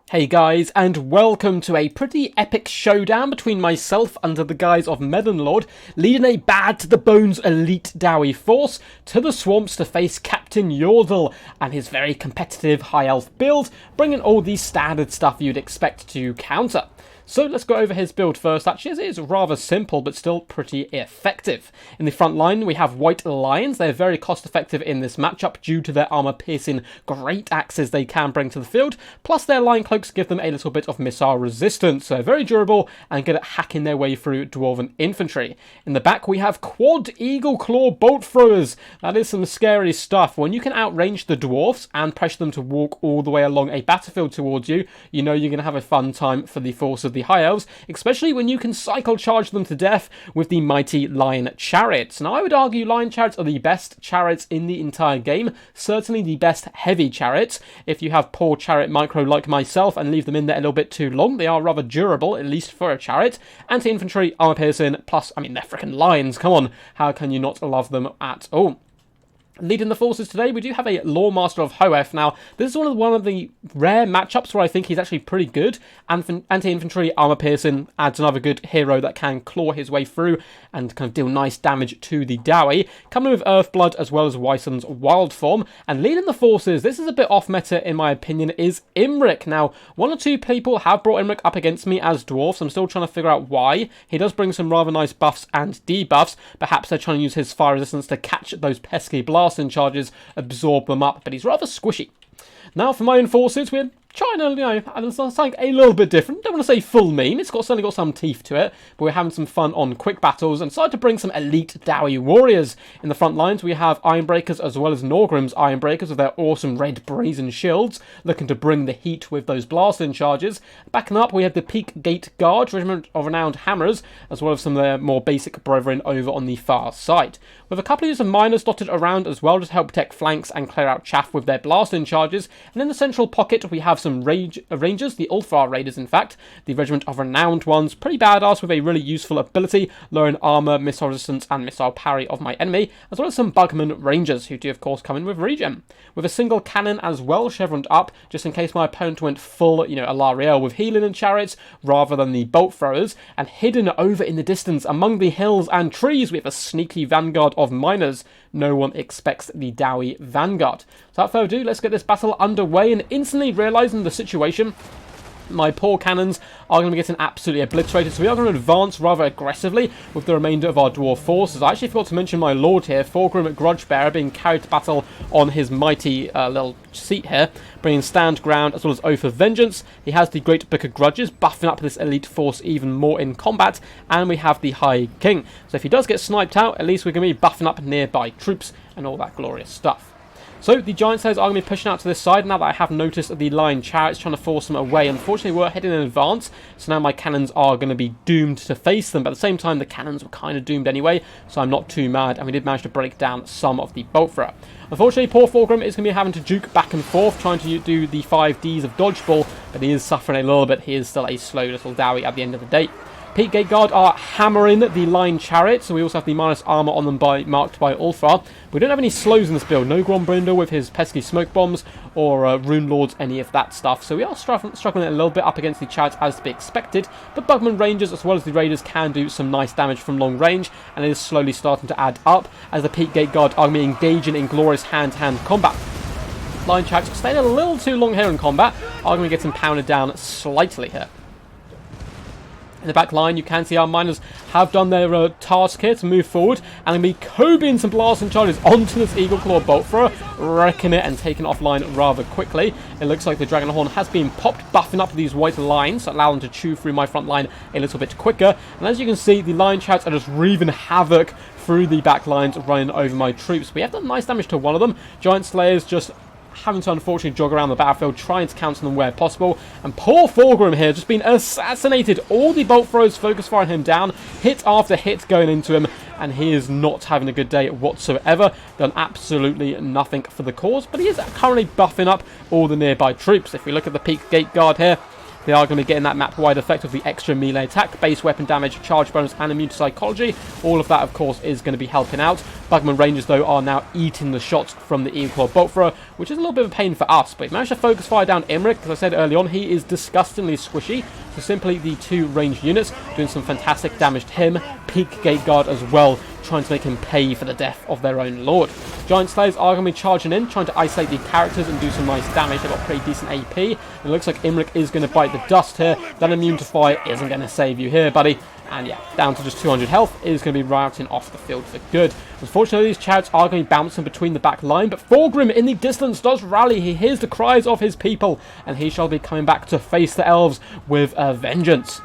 Hey guys, and welcome to a pretty epic showdown between myself under the guise of Melonlord, leading a bad to the bones elite DAWI force to the swamps to face Captain Yordle and his very competitive high elf build, bringing all the standard stuff you'd expect to counter. So let's go over his build first. Actually, it is rather simple, but still pretty effective. In the front line, we have White Lions. They're very cost effective in this matchup due to their armor-piercing great axes they can bring to the field. Plus, their line cloaks give them a little bit of missile resistance, so very durable and good at hacking their way through Dwarven infantry. In the back, we have Quad Eagle Claw Bolt Throwers. That is some scary stuff. When you can outrange the Dwarves and pressure them to walk all the way along a battlefield towards you, you know you're going to have a fun time for the force of the High Elves, especially when you can cycle charge them to death with the mighty Lion Chariots. Now, I would argue Lion Chariots are the best chariots in the entire game, certainly the best heavy chariots. If you have poor chariot micro like myself and leave them in there a little bit too long, they are rather durable, at least for a chariot. Anti-infantry, armor piercing, plus, I mean, they're freaking lions, come on, how can you not love them at all? Leading the forces today, we do have a Lawmaster of Hoeth. Now, this is one of the rare matchups where I think he's actually pretty good. Anti-infantry, armor piercing adds another good hero that can claw his way through and kind of deal nice damage to the DAWI. Coming with Earthblood as well as Wyson's Wild Form. And leading the forces, this is a bit off meta in my opinion, is Imric. Now, one or two people have brought Imric up against me as dwarfs. I'm still trying to figure out why. He does bring some rather nice buffs and debuffs. Perhaps they're trying to use his fire resistance to catch those pesky blasts and charges, absorb them up, but he's rather squishy. Now for my own forces, we're trying to, add something a little bit different. Don't want to say full meme, it's certainly got some teeth to it, but we're having some fun on quick battles and decided to bring some elite DAWI warriors. In the front lines, we have Ironbreakers as well as Norgrim's Ironbreakers with their awesome red brazen shields, looking to bring the heat with those blasting charges. Backing up, we have the Peak Gate Guard, Regiment of Renowned Hammers, as well as some of their more basic brethren over on the far side. With a couple of miners dotted around as well, just to help protect flanks and clear out chaff with their blasting charges. And in the central pocket, we have some Rangers, the Ulfar Raiders in fact, the Regiment of Renowned Ones, pretty badass with a really useful ability, lowering armor, missile resistance and missile parry of my enemy, as well as some Bugman Rangers, who do of course come in with regen. With a single cannon as well chevroned up, just in case my opponent went full, Alariel with healing and chariots, rather than the bolt throwers, and hidden over in the distance among the hills and trees, we have a sneaky vanguard of miners. No one expects the DAWI vanguard. So without further ado, let's get this battle underway, and instantly realising the situation, my poor cannons are going to be getting absolutely obliterated, so we are going to advance rather aggressively with the remainder of our dwarf forces. I actually forgot to mention my lord here, Thorgrim Grudgebearer, being carried to battle on his mighty little seat here, bringing Stand Ground as well as Oath of Vengeance. He has the Great Book of Grudges, buffing up this elite force even more in combat, and we have the High King. So if he does get sniped out, at least we're going to be buffing up nearby troops and all that glorious stuff. So the Giant Slayers are going to be pushing out to this side now that I have noticed the Lion Chariots trying to force them away. Unfortunately, we're heading in advance, so now my cannons are going to be doomed to face them. But at the same time, the cannons were kind of doomed anyway, so I'm not too mad, and we did manage to break down some of the bolt thrower. Unfortunately, poor Thorgrim is going to be having to juke back and forth, trying to do the 5Ds of dodgeball, but he is suffering a little bit. He is still a slow little DAWI at the end of the day. Peak Gate Guard are hammering the Lion Chariot, so we also have the minus armor on them marked by Ulfar. We don't have any slows in this build, no Grombrindle with his pesky smoke bombs, or Rune Lords, any of that stuff. So we are struggling a little bit up against the Chariots as to be expected, but Bugman Rangers as well as the Raiders can do some nice damage from long range, and it is slowly starting to add up as the Peak Gate Guard are going to be engaging in glorious hand-to-hand combat. Lion Chariots staying a little too long here in combat, are going to get pounded down slightly here. In the back line, you can see our miners have done their task here to move forward, and be cobying some blasting charges onto this Eagle Claw Bolt Thrower, wrecking it and taking it offline rather quickly. It looks like the Dragon Horn has been popped, buffing up these white lines, so allow them to chew through my front line a little bit quicker. And as you can see, the Lion Chariots are just wreaking havoc through the back lines, running over my troops. We have done nice damage to one of them. Giant Slayers just having to unfortunately jog around the battlefield, trying to counter them where possible. And poor Thorgrim here, just been assassinated. All the bolt throws focus firing him down, hit after hit going into him, and he is not having a good day whatsoever. Done absolutely nothing for the cause, but he is currently buffing up all the nearby troops. If we look at the Peak Gate Guard here, They are going to be getting that map-wide effect of the extra melee attack, base weapon damage, charge bonus, and immune to psychology. All of that, of course, is going to be helping out. Bugman Rangers, though, are now eating the shots from the Eagle Claw Bolt Thrower, which is a little bit of a pain for us. But he managed to focus fire down Imric. As I said early on, he is disgustingly squishy. So simply the 2 ranged units doing some fantastic damage to him. Peak Gate Guard as well, trying to make him pay for the death of their own lord. Giant Slayers are going to be charging in, trying to isolate the characters and do some nice damage. They've got pretty decent AP. And it looks like Imric is going to bite the dust here. That immune to fire isn't going to save you here, buddy. And yeah, down to just 200 health, is going to be routing off the field for good. Unfortunately, these chariots are going to be bouncing between the back line, but Thorgrim in the distance does rally. He hears the cries of his people, and he shall be coming back to face the elves with a vengeance.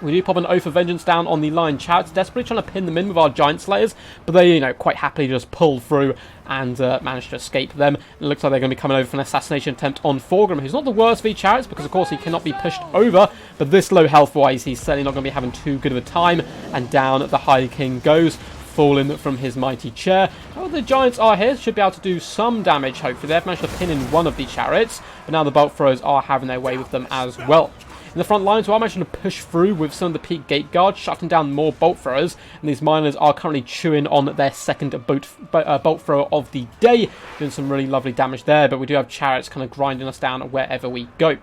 We do pop an Oath of Vengeance down on the line chariots, desperately trying to pin them in with our Giant Slayers, but they, quite happily just pull through and manage to escape them. It looks like they're going to be coming over for an assassination attempt on Thorgrim, who's not the worst of the chariots, because of course he cannot be pushed over, but this low health-wise, he's certainly not going to be having too good of a time, and down the High King goes, falling from his mighty chair. Oh, the Giants are here, should be able to do some damage, hopefully. They've managed to pin in one of the chariots, but now the Bolt Throwers are having their way with them as well. In the front lines, we are managing to push through with some of the Peak Gate Guards, shutting down more Bolt Throwers, and these miners are currently chewing on their second Bolt Thrower of the day, doing some really lovely damage there, but we do have chariots kind of grinding us down wherever we go.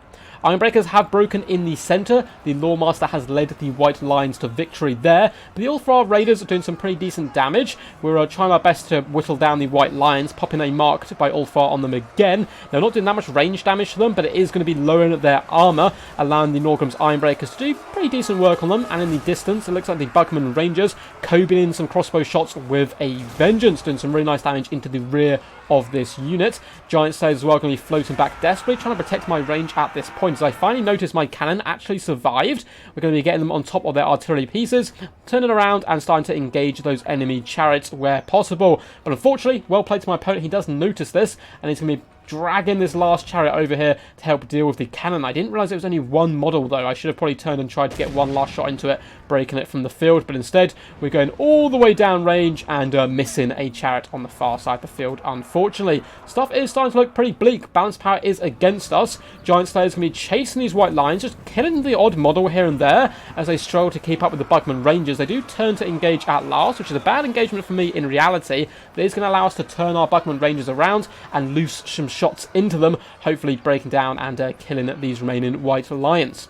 Ironbreakers have broken in the centre. The Lawmaster has led the White Lions to victory there. But the Ulthar Raiders are doing some pretty decent damage. We're trying our best to whittle down the White Lions, popping a marked by Ulthar on them again. They're not doing that much range damage to them, but it is going to be lowering their armour, allowing the Norgrim's Ironbreakers to do pretty decent work on them. And in the distance, it looks like the Bugman Rangers combing in some crossbow shots with a vengeance, doing some really nice damage into the rear of this unit. Giant Slayers as well going to be floating back desperately, trying to protect my range at this point. As I finally noticed my cannon actually survived. We're going to be getting them on top of their artillery pieces, turning around and starting to engage those enemy chariots where possible. But unfortunately, well played to my opponent, he does notice this, and he's going to be dragging this last chariot over here to help deal with the cannon. I didn't realise it was only one model though. I should have probably turned and tried to get one last shot into it, breaking it from the field, but instead we're going all the way down range and missing a chariot on the far side of the field, unfortunately. Stuff is starting to look pretty bleak. Balance power is against us. Giant Slayers can be chasing these White Lions, just killing the odd model here and there as they struggle to keep up with the Bugman Rangers. They do turn to engage at last, which is a bad engagement for me in reality, but it is going to allow us to turn our Bugman Rangers around and loose some shots into them, hopefully breaking down and killing these remaining White Lions.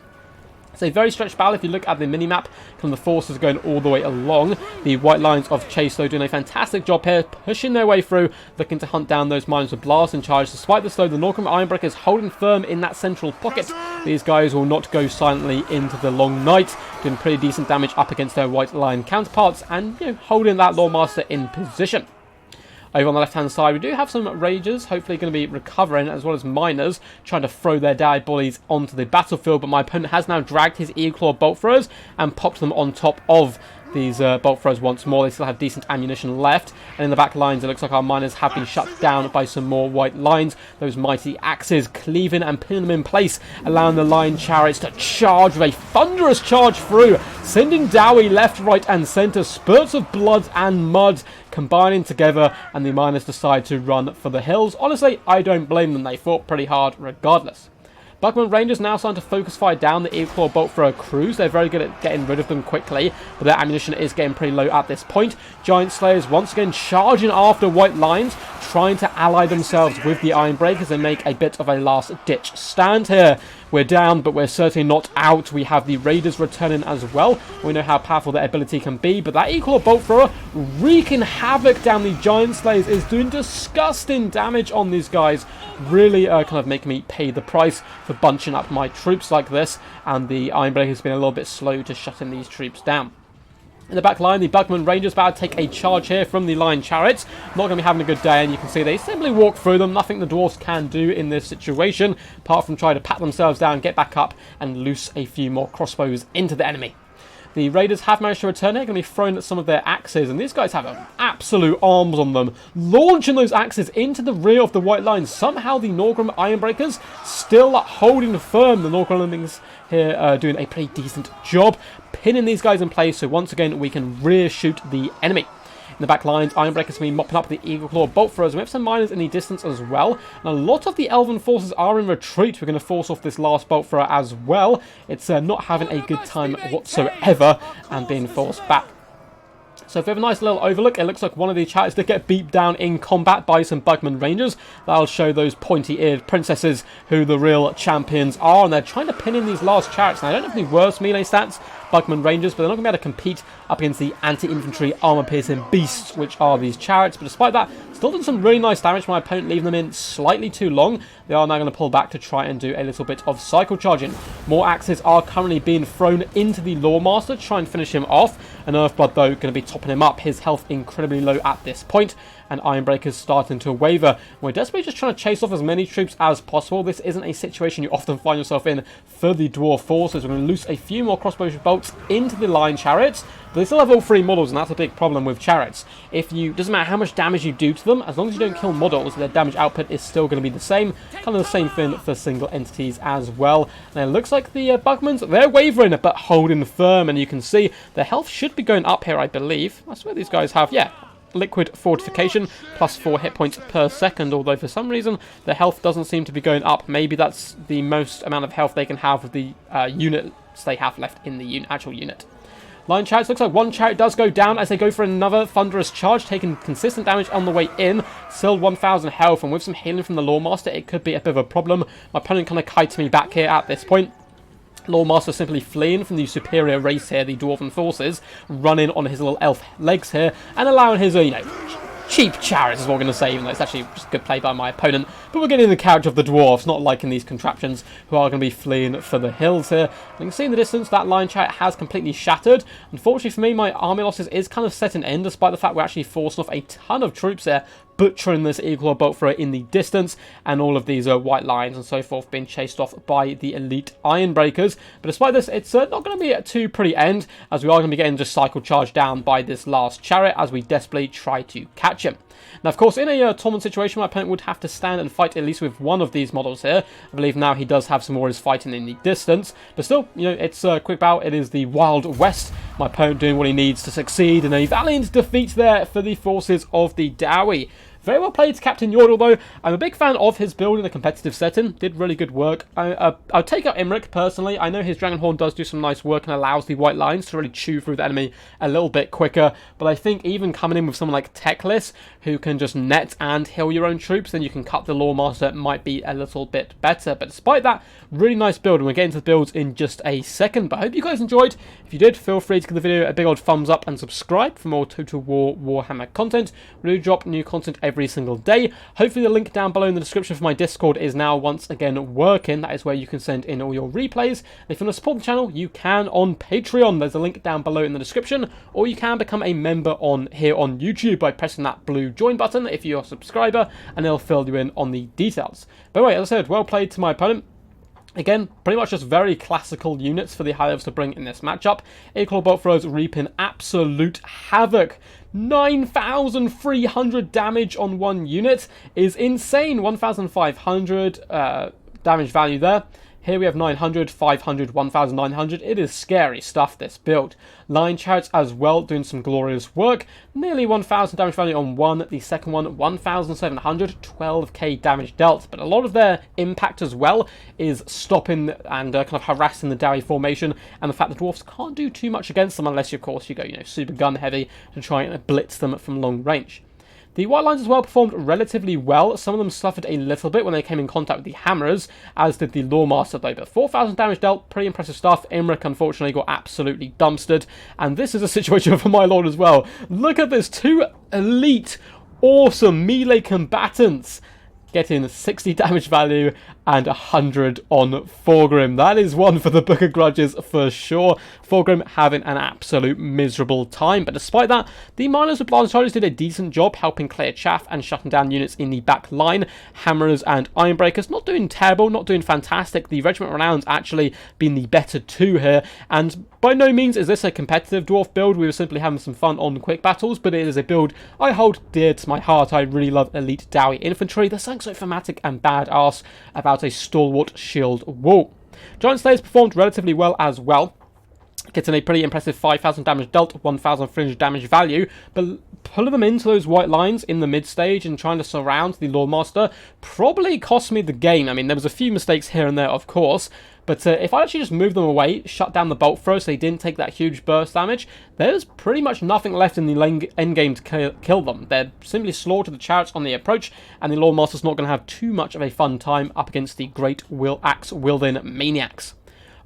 It's a very stretched battle. If you look at the minimap, the forces are going all the way along. The White Lions of Chase, though, doing a fantastic job here, pushing their way through, looking to hunt down those miners with blast and charge. Despite this, though, the Norgrim Ironbreakers holding firm in that central pocket. These guys will not go silently into the long night, doing pretty decent damage up against their White Lion counterparts and holding that Lawmaster in position. Over on the left-hand side, we do have some Ragers, hopefully going to be recovering, as well as Miners, trying to throw their dead bodies onto the battlefield, but my opponent has now dragged his Eagle Claw Bolt Throwers and popped them on top of these Bolt Throwers once more. They still have decent ammunition left, and in the back lines, it looks like our Miners have been shut down by some more White Lines. Those mighty axes cleaving and pinning them in place, allowing the Lion Chariots to charge with a thunderous charge through, sending DAWI left, right, and centre. Spurts of blood and mud combining together, and the Miners decide to run for the hills. Honestly, I don't blame them. They fought pretty hard regardless. Bugman Rangers now starting to focus fire down the Eagle Claw Bolt Thrower crews. They're very good at getting rid of them quickly, but their ammunition is getting pretty low at this point. Giant Slayers once again charging after White Lions, trying to ally themselves with the Ironbreakers and make a bit of a last-ditch stand here. We're down, but we're certainly not out. We have the Raiders returning as well. We know how powerful their ability can be, but that Eagle Claw Bolt Thrower wreaking havoc down the Giant Slayers is doing disgusting damage on these guys. Really kind of making me pay the price for bunching up my troops like this, and the Ironbreaker has been a little bit slow to shutting these troops down. In the back line, the Bugman Rangers about to take a charge here from the Lion Chariots. Not going to be having a good day, and you can see they simply walk through them. Nothing the Dwarves can do in this situation, apart from try to pat themselves down, get back up, and loose a few more crossbows into the enemy. The Raiders have managed to return here, going to be throwing at some of their axes, and these guys have absolute arms on them, launching those axes into the rear of the White Lines. Somehow the Norgrim Ironbreakers still holding firm. The Norgrimlings here doing a pretty decent job, pinning these guys in place, so once again we can rear shoot the enemy. the back lines. Ironbreakers going to be mopping up the Eagle Claw bolt throwers. We have some miners in the distance as well. And a lot of the Elven forces are in retreat. We're going to force off this last bolt thrower as well. It's not having a good time whatsoever and being forced back. So if we have a nice little overlook, it looks like one of the chariots did get beat down in combat by some Bugman Rangers. That'll show those pointy-eared princesses who the real champions are. And they're trying to pin in these last chariots. Now, I don't have any worse melee stats, Bugman Rangers, but they're not going to be able to compete up against the anti-infantry armor-piercing beasts, which are these chariots. But despite that, still done some really nice damage to my opponent, leaving them in slightly too long. They are now going to pull back to try and do a little bit of cycle charging. More axes are currently being thrown into the Lawmaster to try and finish him off. And Earthblood, though, going to be topping him up. His health incredibly low at this point, and Ironbreaker's starting to waver. We're desperately just trying to chase off as many troops as possible. This isn't a situation you often find yourself in for the Dwarf forces. We're going to loose a few more crossbow bolts into the line chariots, but they still have all three models, and that's a big problem with chariots. Doesn't matter how much damage you do to them, as long as you don't kill models, their damage output is still going to be the same. Kind of the same thing for single entities as well. And it looks like the Bugmans, they're wavering but holding firm, and you can see their health should be going up here, I believe. I swear these guys have, yeah, liquid fortification, plus 4 hit points per second, although for some reason the health doesn't seem to be going up. Maybe that's the most amount of health they can have with the units they have left in the actual unit. Line chariots, looks like one chariot does go down as they go for another thunderous charge, taking consistent damage on the way in. Still 1,000 health, and with some healing from the Lawmaster, it could be a bit of a problem. My opponent kind of kites me back here at this point. Lawmaster simply fleeing from the superior race here, the Dwarven forces, running on his little elf legs here, and allowing his, cheap chariots is what we're going to say, even though it's actually just good play by my opponent. But we're getting the character of the Dwarves, not liking these contraptions who are going to be fleeing for the hills here. You can see in the distance that line chariot has completely shattered. Unfortunately for me, my army losses is kind of set an end, despite the fact we're actually forcing off a ton of troops there, butchering this Eagle bolt thrower in the distance, and all of these white lines and so forth being chased off by the elite Ironbreakers. But despite this, it's not going to be a too pretty end, as we are going to be getting just cycle charged down by this last chariot as we desperately try to catch him. Now, of course, in a tournament situation, my opponent would have to stand and fight at least with one of these models here. I believe now he does have some more is fighting in the distance. But still, it's a quick bout. It is the Wild West. My opponent doing what he needs to succeed in a valiant defeat there for the forces of the DAWI. Very well played, Captain Yordle, though. I'm a big fan of his build in a competitive setting. Did really good work. I'll take out Imric, personally. I know his Dragonhorn does do some nice work and allows the white lines to really chew through the enemy a little bit quicker. But I think even coming in with someone like Teclis, who can just net and heal your own troops, then you can cut the Lawmaster, might be a little bit better. But despite that, really nice build. And we're getting to the builds in just a second. But I hope you guys enjoyed. If you did, feel free to give the video a big old thumbs up and subscribe for more Total War Warhammer content. We do drop new content every single day. Hopefully the link down below in the description for my Discord is now once again working. That is where you can send in all your replays. And if you want to support the channel, you can on Patreon. There's a link down below in the description, or you can become a member here on YouTube by pressing that blue join button if you're a subscriber, and it'll fill you in on the details. But anyway, as I said, well played to my opponent. Again, pretty much just very classical units for the High Elves to bring in this matchup. Eagle bolt throwers reaping absolute havoc. 9,300 damage on one unit is insane. 1,500 damage value there. Here we have 900, 500, 1,900. It is scary stuff, this build. Line chariots as well, doing some glorious work. Nearly 1,000 damage value on one. The second one, 1,700, 12k damage dealt. But a lot of their impact as well is stopping and kind of harassing the DAWI formation. And the fact that Dwarfs can't do too much against them unless, of course, you go, super gun heavy to try and blitz them from long range. The white lines as well performed relatively well. Some of them suffered a little bit when they came in contact with the hammerers, as did the Lawmaster though. But 4,000 damage dealt, pretty impressive stuff. Imric unfortunately got absolutely dumpstered. And this is a situation for my lord as well. Look at this, two elite, awesome melee combatants getting 60 damage value and 100 on Thorgrim. That is one for the Book of Grudges for sure. Thorgrim having an absolute miserable time. But despite that, the Miners with Blast Chargers did a decent job helping clear chaff and shutting down units in the back line. Hammerers and Ironbreakers not doing terrible, not doing fantastic. The Regiment Renown's actually been the better two here. And by no means is this a competitive Dwarf build. We were simply having some fun on quick battles, but it is a build I hold dear to my heart. I really love elite DAWI infantry. There's something so thematic and badass about a stalwart shield wall. Giant Slayers performed relatively well as well. getting a pretty impressive 5,000 damage dealt, 1,300 damage value, but pulling them into those white lines in the mid stage and trying to surround the Lordmaster probably cost me the game. I mean, there was a few mistakes here and there, of course, but if I actually just moved them away, shut down the bolt throw so they didn't take that huge burst damage, there's pretty much nothing left in the endgame to kill them. They're simply slaughter the chariots on the approach, and the Lordmaster's not going to have too much of a fun time up against the great axe wielding maniacs.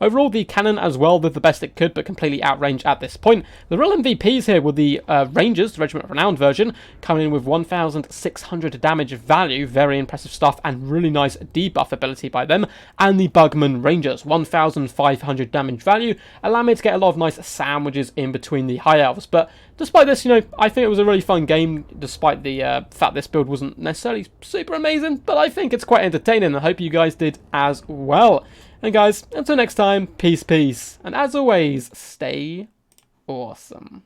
Overall, the cannon as well did the best it could, but completely outranged at this point. The real MVPs here were the Rangers, the Regiment of Renowned version, coming in with 1,600 damage value, very impressive stuff, and really nice debuff ability by them. And the Bugman Rangers, 1,500 damage value, allowed me to get a lot of nice sandwiches in between the High Elves. But despite this, I think it was a really fun game, despite the fact this build wasn't necessarily super amazing, but I think it's quite entertaining. I hope you guys did as well. And guys, until next time, peace, peace. And as always, stay awesome.